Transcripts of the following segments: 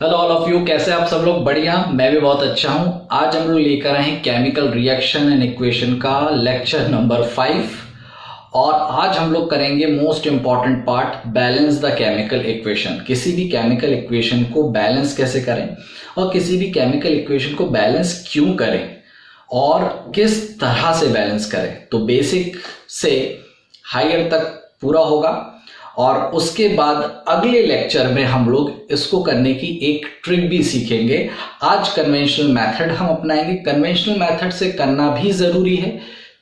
Hello all of you, कैसे आप सब लोग? बढ़िया, मैं भी बहुत अच्छा हूं। आज हम लोग लेकर आए हैं केमिकल रिएक्शन एंड इक्वेशन का लेक्चर नंबर 5 और आज हम लोग करेंगे most important part, balance the chemical equation. किसी भी केमिकल इक्वेशन को बैलेंस कैसे करें और किसी भी केमिकल इक्वेशन को बैलेंस क्यों करें और किस तरह से बैलेंस करें। तो बेसिक से हायर तक पूरा होगा और उसके बाद अगले लेक्चर में हम लोग इसको करने की एक ट्रिक भी सीखेंगे। आज कन्वेंशनल मेथड हम अपनाएंगे। कन्वेंशनल मेथड से करना भी जरूरी है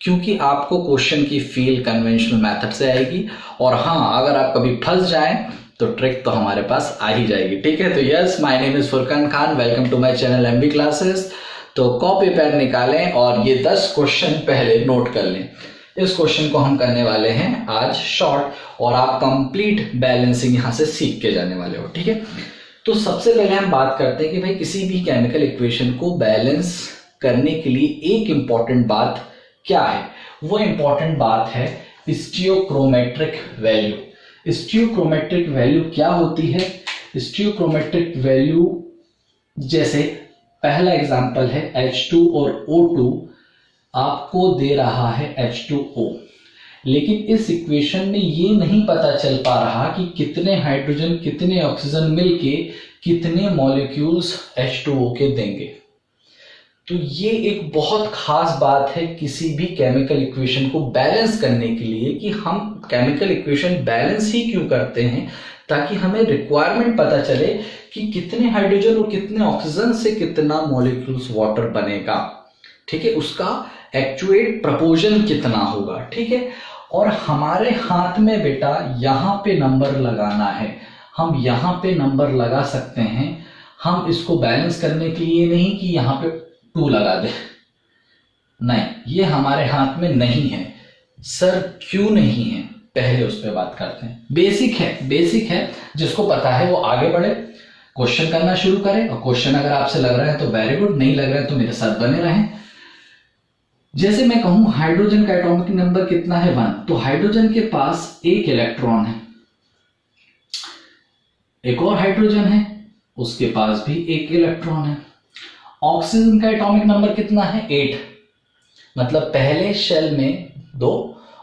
क्योंकि आपको क्वेश्चन की फील कन्वेंशनल मेथड से आएगी और हाँ, अगर आप कभी फंस जाएं तो ट्रिक तो हमारे पास आ ही जाएगी। ठीक है, तो yes, my name is Furqan Khan, welcome to my channel MB classes. तो कॉपी पेन निकालें और ये 10 क्वेश्चन पहले नोट कर लें। इस क्वेश्चन को हम करने वाले हैं आज शॉर्ट और आप कंप्लीट बैलेंसिंग यहां से सीख के जाने वाले हो। ठीक है, तो सबसे पहले हम बात करते हैं कि भाई किसी भी केमिकल इक्वेशन को बैलेंस करने के लिए एक इंपॉर्टेंट बात क्या है। वो इंपॉर्टेंट बात है स्टियोक्रोमेट्रिक वैल्यू। स्टियोक्रोमेट्रिक वैल्यू क्या होती है? स्टियोक्रोमेट्रिक वैल्यू, जैसे पहला एग्जांपल है H2 और O2 आपको दे रहा है H2O, लेकिन इस इक्वेशन में ये नहीं पता चल पा रहा कि कितने हाइड्रोजन कितने ऑक्सीजन मिलके कितने मॉलिक्यूल्स H2O के देंगे। तो ये एक बहुत खास बात है किसी भी केमिकल इक्वेशन को बैलेंस करने के लिए कि हम केमिकल इक्वेशन बैलेंस ही क्यों करते हैं, ताकि हमें रिक्वायरमेंट पता चले कि कितने हाइड्रोजन और कितने ऑक्सीजन से कितना मॉलिक्यूल्स वाटर बनेगा। ठीक है, उसका एक्चुएट प्रपोर्शन कितना होगा। ठीक है, और हमारे हाथ में बेटा यहां पे नंबर लगाना है। हम यहां पे नंबर लगा सकते हैं। हम इसको बैलेंस करने के लिए नहीं कि यहां पे 2 लगा दे, नहीं, ये हमारे हाथ में नहीं है। सर क्यों नहीं है, पहले उस पर बात करते हैं। बेसिक है, जिसको पता है वो आगे बढ़े, क्वेश्चन करना शुरू करें। और क्वेश्चन अगर आपसे लग रहा है तो वेरी गुड, नहीं लग रहा है तो मेरे साथ बने रहें। जैसे मैं कहूं हाइड्रोजन का एटॉमिक नंबर कितना है 1, तो हाइड्रोजन के पास एक इलेक्ट्रॉन है। एक और हाइड्रोजन है, उसके पास भी एक इलेक्ट्रॉन है। ऑक्सीजन का एटॉमिक नंबर कितना है 8, मतलब पहले शेल में 2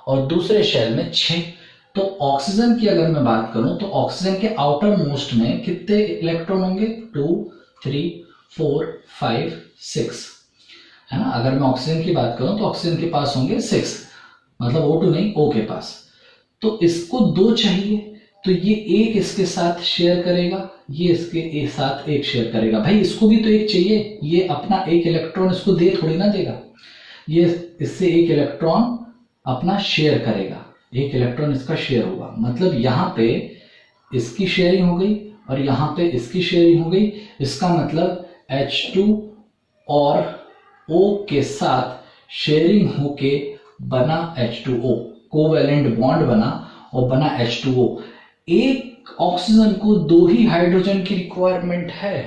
और दूसरे शेल में 6। तो ऑक्सीजन की अगर मैं बात करूं तो ऑक्सीजन के आउटर मोस्ट में कितने इलेक्ट्रॉन होंगे? 2, 3, 4, 5, 6, है ना। अगर मैं ऑक्सीजन की बात करूं तो ऑक्सीजन के पास होंगे 6, मतलब O2 नहीं, O के पास। तो इसको 2 चाहिए, तो ये एक इसके साथ शेयर करेगा, ये इसके साथ एक शेयर करेगा। भाई इसको भी तो एक चाहिए, ये अपना एक इलेक्ट्रॉन इसको दे थोड़ी ना देगा, ये इससे एक इलेक्ट्रॉन अपना शेयर करेगा, एक इलेक्ट्रॉन इसका शेयर होगा। मतलब यहाँ पे इसकी शेयरिंग हो गई और यहाँ पे इसकी शेयरिंग हो गई। इसका मतलब H2 और O के साथ शेयरिंग होके बना H2O, कोवैलेंट बॉन्ड बना और बना H2O। एक ऑक्सीजन को 2 ही हाइड्रोजन की रिक्वायरमेंट है,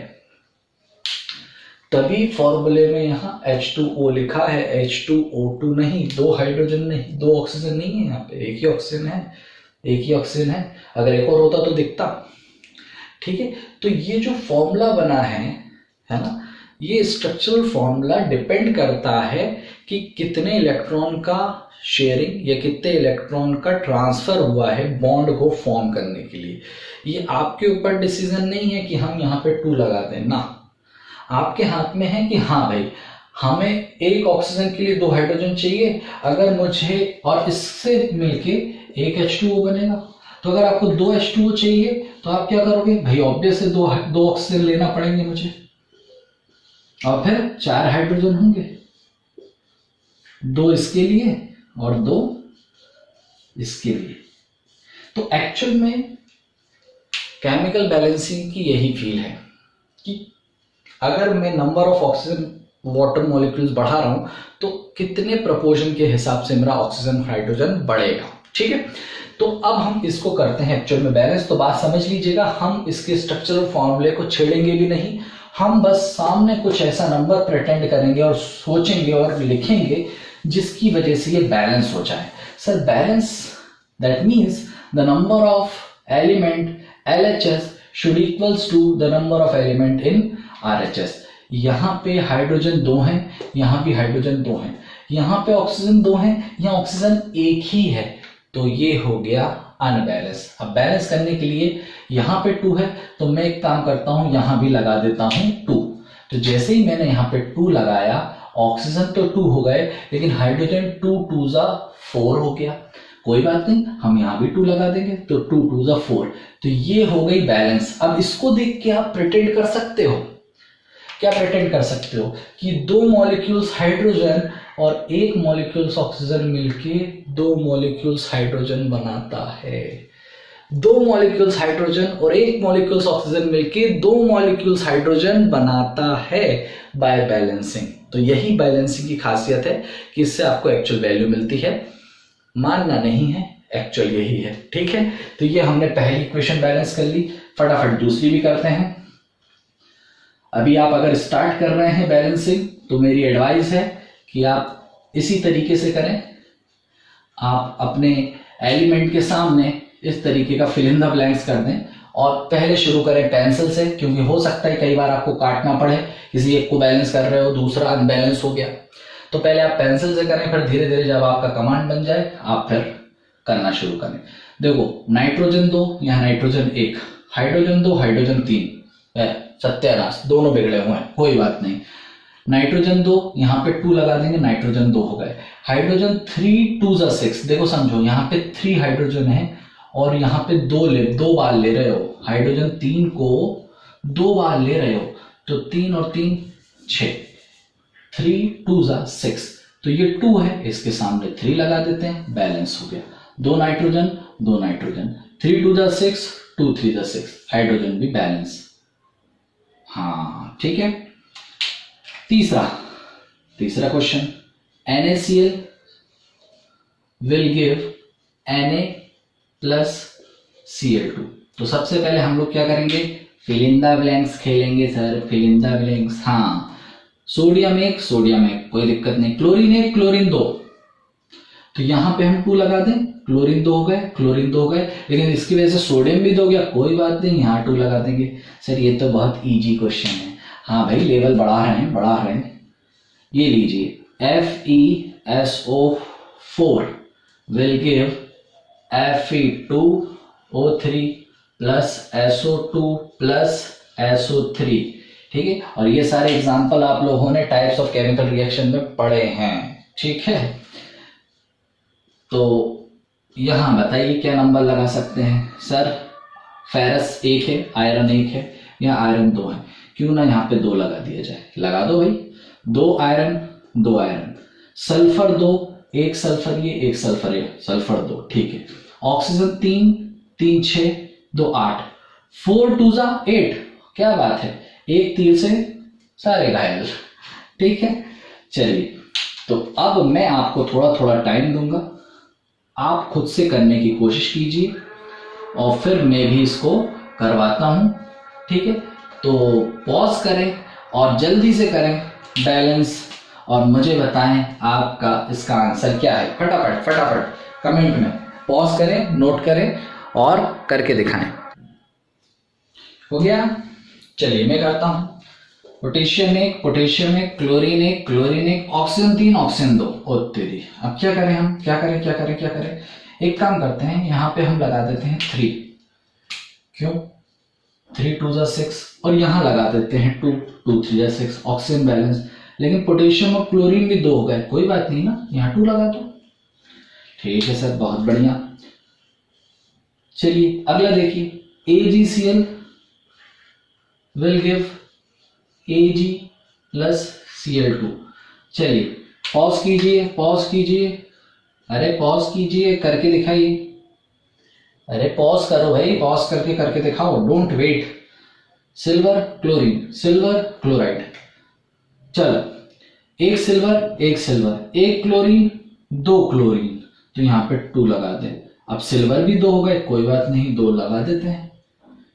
तभी फॉर्मूले में यहां H2O लिखा है, H2O2 नहीं, 2 हाइड्रोजन नहीं, 2 ऑक्सीजन नहीं है, यहाँ पे एक ही ऑक्सीजन है। अगर एक और होता तो दिखता। ठीक है, तो ये जो फॉर्मूला बना है ना, ये स्ट्रक्चरल फॉर्मूला डिपेंड करता है कि कितने इलेक्ट्रॉन का शेयरिंग या कितने इलेक्ट्रॉन का ट्रांसफर हुआ है बॉन्ड को फॉर्म करने के लिए। ये आपके ऊपर डिसीजन नहीं है कि हम यहाँ पे 2 लगा दें ना, आपके हाथ में है कि हाँ भाई हमें एक ऑक्सीजन के लिए 2 हाइड्रोजन चाहिए, अगर मुझे और इससे मिलके एक H2O बनेगा। तो अगर आपको 2 H2O चाहिए तो आप क्या करोगे? भाई ऑब्वियस है 2 ऑक्सीजन लेना पड़ेंगे मुझे, और फिर 4 हाइड्रोजन होंगे, 2 इसके लिए और 2 इसके लिए। तो एक्चुअल में केमिकल बैलेंसिंग की यही फील है कि अगर मैं number of oxygen water molecules बढ़ा रहा हूं तो कितने प्रपोर्शन के हिसाब से मेरा ऑक्सीजन हाइड्रोजन बढ़ेगा। ठीक है, तो अब हम इसको करते हैं एक्चुअल में बैलेंस। तो बात समझ लीजिएगा, हम इसके स्ट्रक्चरल फॉर्मूले को छेड़ेंगे भी नहीं, हम बस सामने कुछ ऐसा नंबर प्रिटेंड करेंगे और सोचेंगे और लिखेंगे जिसकी वजह से ये बैलेंस हो जाए। Sir balance that means the number of element LHS should equals to the number of element in RHS। यहाँ पे हाइड्रोजन 2 है, यहाँ भी हाइड्रोजन 2 है, यहाँ पे ऑक्सीजन 2 है, यहाँ ऑक्सीजन 1 ही है, तो ये हो गया अनबैलेंस। अब बैलेंस करने के लिए यहाँ पे 2 है, तो मैं एक काम करता हूं, यहां भी लगा देता हूं 2। तो जैसे ही मैंने यहाँ पे 2 लगाया, ऑक्सीजन तो 2 हो गए, लेकिन हाइड्रोजन 2 2 जा 4 हो गया। कोई बात नहीं, हम यहां भी 2 लगा देंगे, तो 2 2 जा 4, तो ये हो गई बैलेंस। अब इसको देख के आप प्रिटेंड कर सकते हो, क्या प्रिटेंड कर सकते हो कि 2 मॉलिक्यूल्स हाइड्रोजन और 1 मॉलिक्यूल्स ऑक्सीजन मिलके 2 मॉलिक्यूल्स हाइड्रोजन बनाता है। 2 मॉलिक्यूल्स हाइड्रोजन और 1 मॉलिक्यूल्स ऑक्सीजन मिलके 2 मॉलिक्यूल्स हाइड्रोजन बनाता है बाय बैलेंसिंग। तो यही बैलेंसिंग की खासियत है कि इससे आपको एक्चुअल वैल्यू मिलती है, मानना नहीं है, एक्चुअल यही है। ठीक है, तो ये हमने पहली इक्वेशन बैलेंस कर ली, फटाफट दूसरी भी करते हैं। अभी आप अगर स्टार्ट कर रहे हैं बैलेंसिंग, तो मेरी एडवाइस है कि आप इसी तरीके से करें। आप अपने एलिमेंट के सामने इस तरीके का फिल इन द ब्लैंक्स कर दें, और पहले शुरू करें पेंसिल से, क्योंकि हो सकता है कई बार आपको काटना पड़े, किसी एक को बैलेंस कर रहे हो, दूसरा अनबैलेंस हो गया, तो पहले आप पेंसिल से करें, फिर धीरे धीरे जब आपका कमांड बन जाए आप फिर करना शुरू करें। देखो, नाइट्रोजन 2, यहाँ नाइट्रोजन 1, हाइड्रोजन 2, हाइड्रोजन 3, सत्यानाश, दोनों बिगड़े हुए हैं, कोई बात नहीं। नाइट्रोजन 2, यहाँ पे 2 लगा देंगे, नाइट्रोजन 2 हो गए। हाइड्रोजन 3 2 जा 6, देखो समझो, यहाँ पे 3 हाइड्रोजन है और यहाँ पे 2 बार ले रहे हो, हाइड्रोजन 3 को 2 बार ले रहे हो, तो 3 और 3 6, 3 2 जा 6, तो ये 2 है, इसके सामने 3 लगा देते हैं, बैलेंस हो गया। 2 नाइट्रोजन 2 नाइट्रोजन, 3 2 जा 6, 2 3 जा 6, हाइड्रोजन भी बैलेंस। हाँ ठीक है। तीसरा question, NaCl will give Na plus Cl2। तो सबसे पहले हम लोग क्या करेंगे, फिल इन द ब्लैंक्स खेलेंगे sir, fill in the blanks. हाँ, सोडियम 1 कोई दिक्कत नहीं, क्लोरीन 1 क्लोरीन 2, तो यहां पे हम 2 लगा दें, क्लोरीन 2 हो गए, लेकिन इसकी वजह से सोडियम भी 2 गया, कोई बात नहीं, यहाँ 2 लगा देंगे। सर ये तो बहुत इजी क्वेश्चन है। हाँ भाई, लेवल बढ़ा रहे हैं। ये लीजिए, FeSO4 will give Fe2O3 plus SO2 plus SO3। ठीक है, और ये सारे एग्जांपल आप लोगों ने टाइप्स ऑफ केमिकल रिएक्शन में पढ़े हैं। ठीक है, तो यहां बताइए क्या नंबर लगा सकते हैं। सर फेरस 1 है, आयरन 1 है, या आयरन 2 है, क्यों ना यहाँ पे 2 लगा दिया जाए, लगा दो भाई, 2 आयरन 2 आयरन, सल्फर 2, 1 सल्फर ये, 1 सल्फर ये, सल्फर 2। ठीक है, ऑक्सीजन 3 3 6 2 8, 4 2 जा 8, क्या बात है, एक तीर से सारे घायल। ठीक है, चलिए, तो अब मैं आपको थोड़ा थोड़ा टाइम दूंगा, आप खुद से करने की कोशिश कीजिए और फिर मैं भी इसको करवाता हूं। ठीक है, तो पॉज करें और जल्दी से करें बैलेंस, और मुझे बताएं आपका इसका आंसर क्या है। फटाफट कमेंट में पॉज करें, नोट करें और करके दिखाएं। हो गया, चलिए मैं करता हूं। Potassium 1 chlorine 1 oxygen 3 oxygen 2। ओ तेरी, अब क्या करें हम, क्या करें। एक काम करते हैं, यहां पे हम लगा देते हैं 3, क्यों, 3 2 जा 6, और यहां लगा देते हैं 2 2 3 जा 6, ऑक्सीजन बैलेंस। लेकिन पोटेशियम और क्लोरीन भी 2 हो गए, कोई बात नहीं ना, यहां 2 लगा दो। ठीक है सर, बहुत बढ़िया। चलिए अगला देखिए, AgCl will give Ag plus Cl2। चलिए पॉज कीजिए, अरे पॉज कीजिए, करके दिखाइए, अरे पॉज करो भाई, पॉज करके दिखाओ, डोंट वेट। सिल्वर क्लोराइड, चलो, 1 सिल्वर 1 क्लोरीन 2 क्लोरीन, तो यहां पे 2 लगा दे। अब सिल्वर भी 2 हो गए, कोई बात नहीं, 2 लगा देते हैं।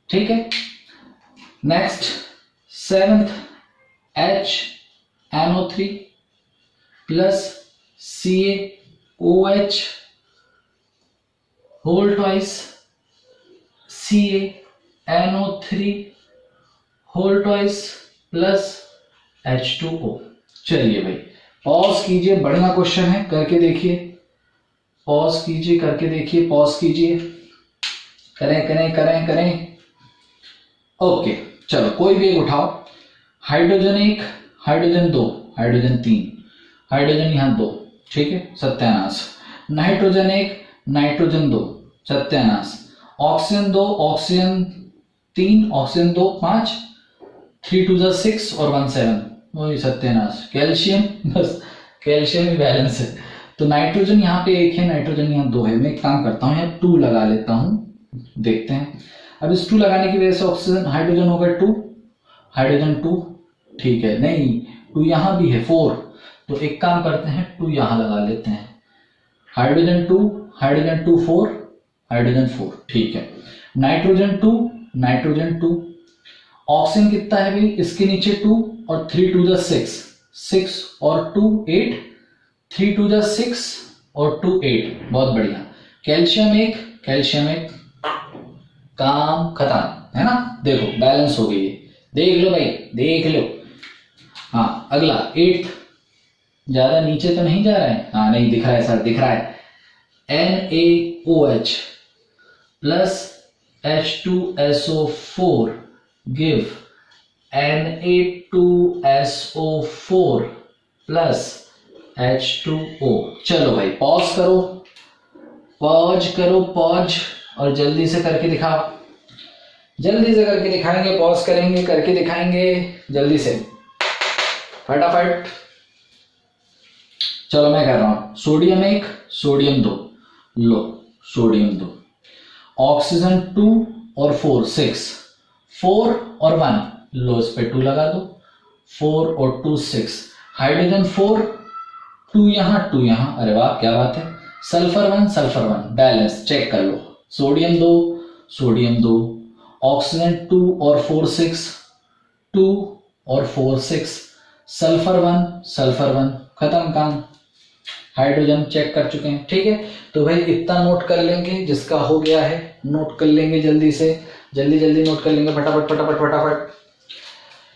ठीक है, next 7th HNO3 plus CaOH whole twice Ca NO3 whole twice plus H2O। चलिए भाई पॉज कीजिए, बढ़िया क्वेश्चन है, करके देखिए, पॉज कीजिए, करके देखिए, पॉज कीजिए, करें करें करें करें। ओके चलो कोई भी एक उठाओ। हाइड्रोजन 1, हाइड्रोजन 2, हाइड्रोजन 3, हाइड्रोजन यहाँ 2, ठीक है, सत्यानाश। नाइट्रोजन 1, नाइट्रोजन 2, सत्यानाश। ऑक्सीजन 2, ऑक्सीजन 3, ऑक्सीजन 2, 5, 3 2 जा 6 और 1 7, वही सत्यानाश। कैल्शियम, बस कैल्शियम ही बैलेंस है। तो नाइट्रोजन यहाँ पे 1 है, नाइट्रोजन यहाँ 2 है। मैं एक काम करता हूँ यहाँ 2 लगा लेता हूँ, देखते हैं। अब इस 2 लगाने की वजह से ऑक्सीजन हाइड्रोजन होगा 2, हाइड्रोजन 2, ठीक है, नहीं 2 यहाँ भी है 4, तो एक काम करते हैं 2 यहाँ लगा लेते हैं। हाइड्रोजन 2, हाइड्रोजन 2 4, हाइड्रोजन 4, ठीक है। नाइट्रोजन 2, नाइट्रोजन 2, ऑक्सीजन कितना है भाई, इसके नीचे 2 और 3 2 जा 6, 6 और 2 8, 3 2 जा 6 और 2 8, बहुत बढ़िया। कैल्शियम 1, कैल्शियम 1, काम खत्म है ना। देखो बैलेंस हो गई है, देख लो भाई, देख लो। हाँ अगला 8, ज्यादा नीचे तो नहीं जा रहा है, हाँ नहीं दिख रहा है सर, दिख रहा है। NaOH plus H2SO4 give Na2SO4 plus H2O। चलो भाई पॉज करो, पॉज करो, पॉज, और जल्दी से करके दिखाओ, जल्दी से करके दिखाएंगे, पॉज करेंगे, करके दिखाएंगे जल्दी से, फटाफट। चलो मैं कर रहा हूं। सोडियम 1, सोडियम 2, लो सोडियम 2, ऑक्सीजन 2 और 4 6, 4 और 1, लो इस पे 2 लगा दो, 4 और 2 6, हाइड्रोजन 4, 2 यहाँ 2 यहाँ, अरे वाह क्या बात है। सल्फर 1, सल्फर 1, बैलेंस चेक कर लो। सोडियम 2, सोडियम 2, ऑक्सीजन 2 और 4 6, 2 और 4 6, सल्फर 1, सल्फर 1, खत्म काम। हाइड्रोजन चेक कर चुके हैं, ठीक है। तो भाई इतना नोट कर लेंगे, जिसका हो गया है नोट कर लेंगे जल्दी से, जल्दी जल्दी नोट कर लेंगे, फटाफट फटाफट फटाफट,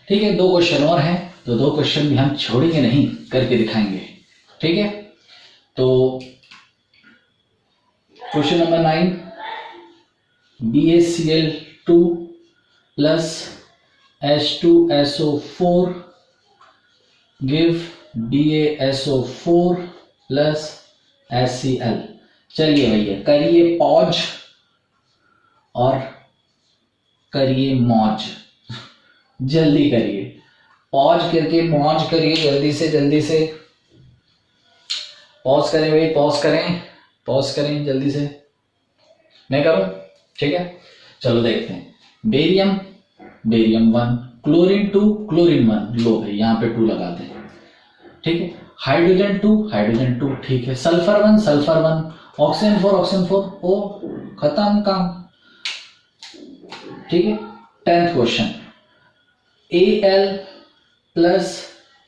ठीक है। 2 क्वेश्चन और हैं, तो 2 क्वेश्चन भी हम छोड़ेंगे नहीं, करके दिखाएंगे, ठीक है। तो question number 9, BaCl2 plus H2SO4 give BaSO4 plus HCl। चलिए भैया करिए पॉज और करिए मौज, जल्दी करिए, पॉज करके मौज करिए, जल्दी से पॉज करें भाई, पॉज करें, पॉज करें जल्दी से, मैं करूं, ठीक है। चलो देखते हैं। बेरियम, बेरियम 1, क्लोरीन 2, क्लोरीन 1, लो भाई यहाँ पे 2 लगा दें, ठीक है। हाइड्रोजन 2, हाइड्रोजन 2, ठीक है। सल्फर 1, सल्फर 1, ऑक्सीजन 4, ऑक्सीजन 4, ओ खत्म काम, ठीक है। 10th question, Al plus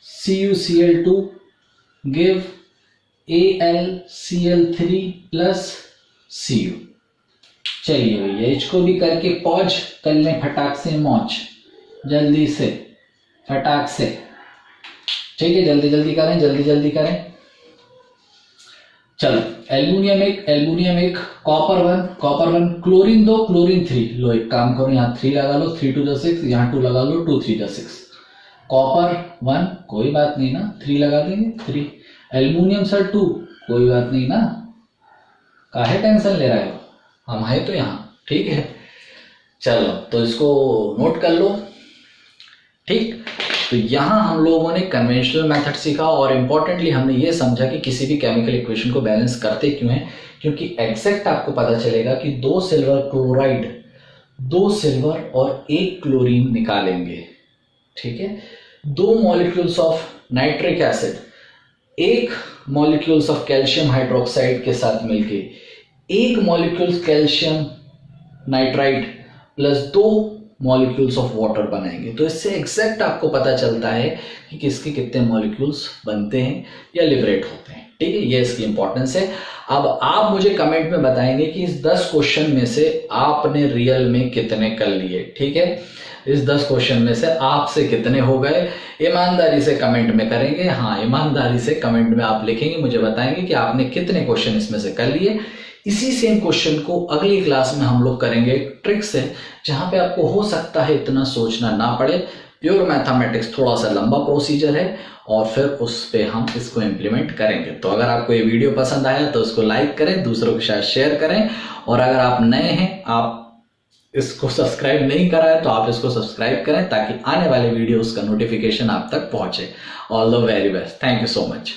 CuCl2 give AlCl3 plus Cu। चलिए भैया इसको भी करके पॉज कर लें, फटाक से मौज, जल्दी से फटाक से, ठीक है। जल्दी जल्दी करें, जल्दी जल्दी करें। चलो aluminium 1, aluminium 1, copper 1, copper 1, chlorine 2, chlorine 3, लो एक काम करो यहाँ 3 लगा लो, 3 2 जा 6, यहाँ 2 लगा लो, 2 3 जा 6, कॉपर 1, कोई बात नहीं ना, 3 लगा देंगे 3, एल्युमिनियम सर 2, कोई बात नहीं ना, काहे टेंशन ले रहे हो, हम है तो यहाँ, ठीक है। चलो तो इसको नोट कर लो, ठीक। तो यहाँ हम लोगों ने कन्वेंशनल मेथड सीखा और इम्पोर्टेंटली हमने ये समझा कि किसी भी केमिकल इक्वेशन को बैलेंस करते क्यों हैं, क्योंकि एग्जैक्ट आपको पता चलेगा कि 2 सिल्वर क्लोराइड, 2 सिल्वर और 1 क्लोरीन निकालेंगे, ठीक है। 2 molecules of nitric acid, 1 molecules of calcium hydroxide के साथ मिलके 1 molecules calcium nitride plus 2 molecules of water बनाएंगे। तो इससे एग्जैक्ट आपको पता चलता है कि किसके कितने मॉलिक्यूल्स बनते हैं या लिबरेट होते हैं। ठीक है, ये इसकी इंपॉर्टेंस है। अब आप मुझे कमेंट में बताएंगे कि इस 10 क्वेश्चन में से आपने रियल में कितने कर लिए। ठीक है, इस 10 क्वेश्चन में से आपसे कितने हो गए, ईमानदारी से कमेंट में करेंगे। हाँ, ईमानदारी से कमेंट में आप लिखेंगे, मुझे बताएंगे कि आपने कितने क्वेश्चन इसमें से कर लिए। इसी सेम क्वेश्चन को अगली क्लास में हम लोग करेंगे ट्रिक से, जहां पे आपको हो सकता है इतना सोचना ना पड़े। प्योर मैथमेटिक्स थोड़ा सा लंबा प्रोसीजर है और फिर उस पे हम इसको इम्प्लीमेंट करेंगे। तो अगर आपको ये वीडियो पसंद आया तो इसको लाइक करें, दूसरों के साथ शेयर करें, और अगर आप नए हैं, आप इसको सब्सक्राइब नहीं करा है तो आप इसको सब्सक्राइब करें ताकि आने वाले वीडियोस का नोटिफिकेशन आप तक पहुंचे। All the very best, thank you so much.